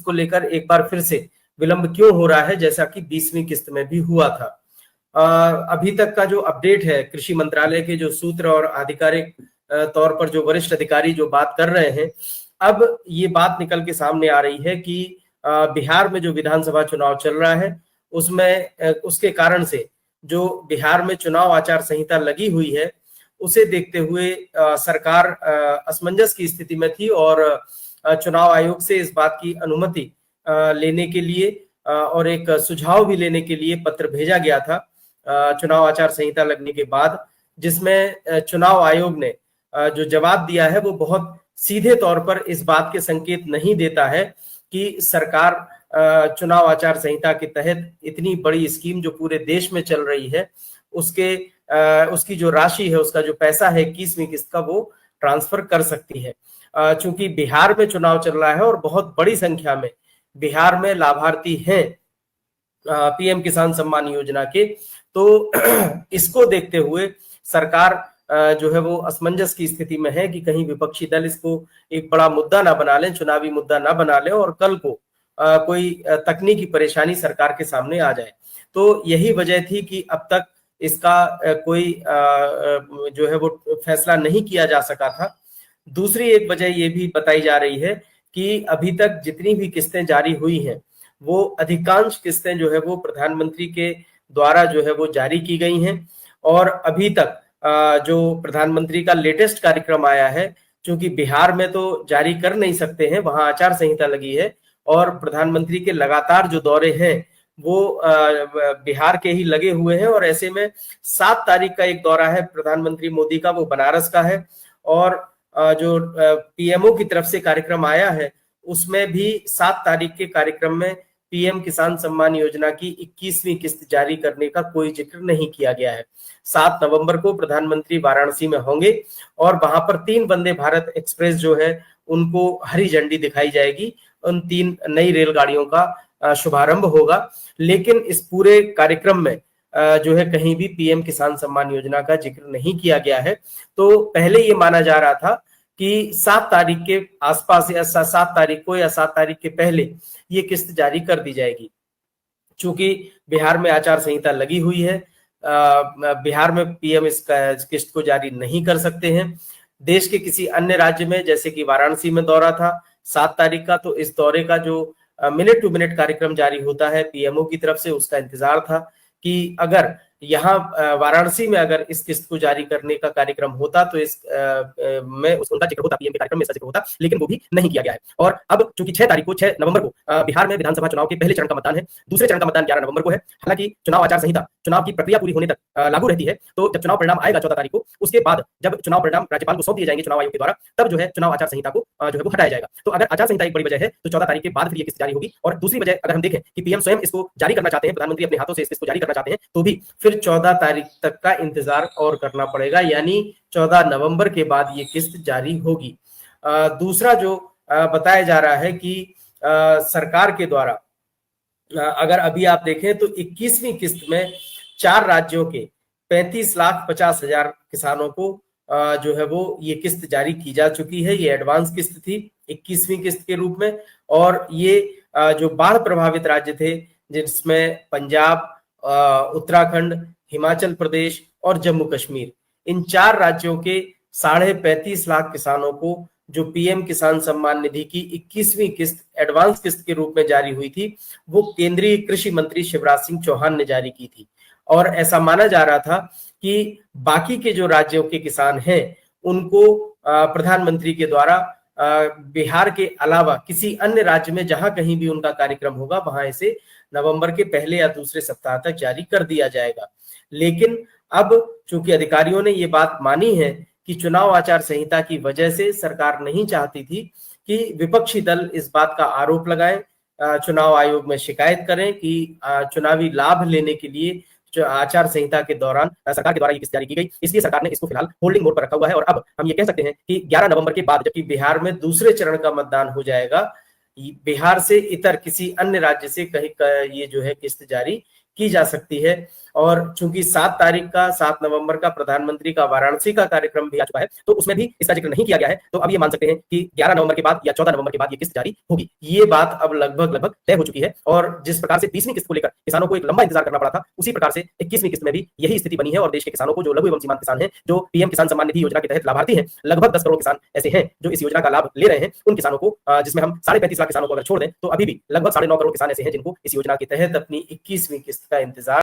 को लेकर एक बार फिर से विलंब क्यों हो रहा है, जैसा कि 20वीं किस्त में भी हुआ था। अभी तक का जो अपडेट है, कृषि मंत्रालय के जो सूत्र और आधिकारिक तौर पर जो वरिष्ठ अधिकारी जो बात कर रहे हैं, अब ये बात निकल के सामने आ रही है कि बिहार में जो विधानसभा चुनाव चल रहा है उसमें उसके कारण से जो बिहार में चुनाव आचार संहिता लगी हुई है उसे देखते हुए सरकार असमंजस की स्थिति में थी और चुनाव आयोग से इस बात की अनुमति लेने के लिए और एक सुझाव भी लेने के लिए पत्र भेजा गया था चुनाव आचार संहिता लगने के बाद, जिसमें चुनाव आयोग ने जो जवाब दिया है वो बहुत सीधे तौर पर इस बात के संकेत नहीं देता है कि सरकार चुनाव आचार संहिता के तहत इतनी बड़ी स्कीम जो पूरे देश में चल रही है उसकी जो राशि है, उसका जो पैसा है 21वीं किस्त का, वो ट्रांसफर कर सकती है। चूंकि बिहार में चुनाव चल रहा है और बहुत बड़ी संख्या में बिहार में लाभार्थी हैं पीएम किसान सम्मान योजना के, तो इसको देखते हुए सरकार जो है वो असमंजस की स्थिति में है कि कहीं विपक्षी दल इसको एक बड़ा मुद्दा ना बना लें, चुनावी मुद्दा ना बना लें और कल को कोई तकनीकी परेशानी सरकार के सामने आ जाए। तो यही वजह थी कि अब तक इसका कोई जो है वो फैसला नहीं किया जा सका था। दूसरी एक वजह ये भी बताई जा रही है कि अभी तक जितनी भी किस्तें जारी हुई हैं वो अधिकांश किस्तें जो है वो प्रधानमंत्री के द्वारा जो है वो जारी की गई हैं और अभी तक जो प्रधानमंत्री का लेटेस्ट कार्यक्रम आया है, क्योंकि बिहार में तो जारी कर नहीं सकते हैं, वहां आचार संहिता लगी है और प्रधानमंत्री के लगातार जो दौरे हैं वो बिहार के ही लगे हुए हैं और ऐसे में 7 तारीख का एक दौरा है प्रधानमंत्री मोदी का, वो बनारस का है और जो पीएमओ की तरफ से कार्यक्रम आया है उसमें भी 7 तारीख के कार्यक्रम में पीएम किसान सम्मान योजना की 21वीं किस्त जारी करने का कोई जिक्र नहीं किया गया है। 7 नवंबर को प्रधानमंत्री वाराणसी में होंगे और वहां पर 3 वंदे भारत एक्सप्रेस जो है उनको हरी झंडी दिखाई जाएगी, उन 3 नई रेलगाड़ियों का शुभारंभ होगा। लेकिन इस पूरे कार्यक्रम में जो है कहीं भी पीएम किसान सम्मान योजना का जिक्र नहीं किया गया है। तो पहले ये माना जा रहा था कि 7 तारीख के आसपास या 7 तारीख को या 7 तारीख के पहले ये किस्त जारी कर दी जाएगी। चूंकि बिहार में आचार संहिता लगी हुई है, बिहार में पीएम इस किस्त को जारी नहीं कर सकते हैं। देश के किसी अन्य राज्य में जैसे कि वाराणसी में दौरा था 7 तारीख का, तो इस दौरे का जो मिनट टू मिनट कार्यक्रम जारी होता है पीएमओ की तरफ से, उसका इंतजार था कि अगर यहाँ वाराणसी में अगर इस किस्त को जारी करने का कार्यक्रम होता तो इस में उनका जिक्र होता, पीएम के कार्यक्रम में इसका जिक्र होता, लेकिन वो भी नहीं किया गया है। और अब चूंकि 6 नवंबर को बिहार में विधानसभा चुनाव के पहले चरण का मतदान है, दूसरे चरण का मतदान 11 नवंबर को है। हालांकि चुनाव आचार संहिता चुनाव की प्रक्रिया पूरी होने तक लागू रहती है, तो जब चुनाव परिणाम आएगा 14 तारीख को, उसके बाद जब चुनाव परिणाम राज्यपाल को सौंप दिए जाएंगे चुनाव आयोग के द्वारा, तब जो है चुनाव आचार संहिता को जो है वो हटाया जाएगा। तो अगर आचार संहिता एक बड़ी वजह है तो 14 तारीख के बाद फिर ये किस्त जारी होगी। और दूसरी वजह अगर हम देखें कि पीएम स्वयं इसको जारी करना चाहते हैं, प्रधानमंत्री अपने हाथों से इसको जारी करना चाहते हैं, तो भी फिर 14 तारीख तक का इंतजार और करना पड़ेगा, यानी 14 नवंबर के बाद ये किस्त जारी होगी। दूसरा जो बताया जा रहा है कि सरकार के द्वारा अगर अभी आप देखें तो 21वीं किस्त में 4 राज्यों के 35,50,000 किसानों को जो है वो ये किस्त जारी की जा चुकी है। ये एडवांस किस्त थी 21वीं किस्त के रूप में, और ये जो बाढ़ प्रभावित राज्य थे जिसमें पंजाब, उत्तराखंड, हिमाचल प्रदेश और जम्मू कश्मीर, इन 4 राज्यों के 35.5 लाख किसानों को जो पीएम किसान सम्मान निधि की 21वीं किस्त एडवांस किस्त के रूप में जारी हुई थी, वो केंद्रीय कृषि मंत्री शिवराज सिंह चौहान ने जारी की थी। और ऐसा माना जा रहा था कि बाकी के जो राज्यों के किसान हैं उनको प्रधानमंत्री के द्वारा बिहार के अलावा किसी अन्य राज्य में जहां कहीं भी उनका कार्यक्रम होगा वहां इसे नवंबर के पहले या दूसरे सप्ताह तक जारी कर दिया जाएगा। लेकिन अब चूंकि अधिकारियों ने ये बात मानी है कि चुनाव आचार संहिता की वजह से सरकार नहीं चाहती थी कि विपक्षी दल इस बात का आरोप लगाएं, चुनाव आयोग में शिकायत करें कि चुनावी लाभ लेने के लिए जो आचार संहिता के दौरान सरकार के द्वारा ये किस्त जारी की गई, इसलिए सरकार ने इसको फिलहाल होल्डिंग मोड पर रखा हुआ है। और अब हम ये कह सकते हैं कि 11 नवंबर के बाद जबकि बिहार में दूसरे चरण का मतदान हो जाएगा, बिहार से इतर किसी अन्य राज्य से कहीं ये जो है किस्त जारी की जा सकती है। और चूंकि 7 नवंबर का प्रधानमंत्री का वाराणसी का कार्यक्रम भी आ चुका है, तो उसमें भी इसका जिक्र नहीं किया गया है। तो अब ये मान सकते हैं कि 11 नवंबर के बाद या 14 नवंबर के बाद ये किस्त जारी होगी। ये बात अब लगभग तय हो चुकी है। और जिस प्रकार से 20वीं किस्त को लेकर किसानों को एक लंबा इंतजार करना पड़ा था, उसी प्रकार से 21वीं किस्त में भी यही स्थिति बनी है। और देश के किसानों को, जो लघु एवं सीमांत किसान हैं, जो पीएम किसान सम्मान निधि योजना के तहत लाभार्थी हैं, लगभग 10 करोड़ किसान ऐसे हैं जो इस योजना का लाभ ले रहे हैं। उन किसानों को, जिसमें हम 35.5 लाख किसानों को अगर छोड़ दें, तो अभी भी लगभग 9.5 करोड़ किसान ऐसे हैं जिनको इस योजना के तहत अपनी 21वीं किस्त का इंतजार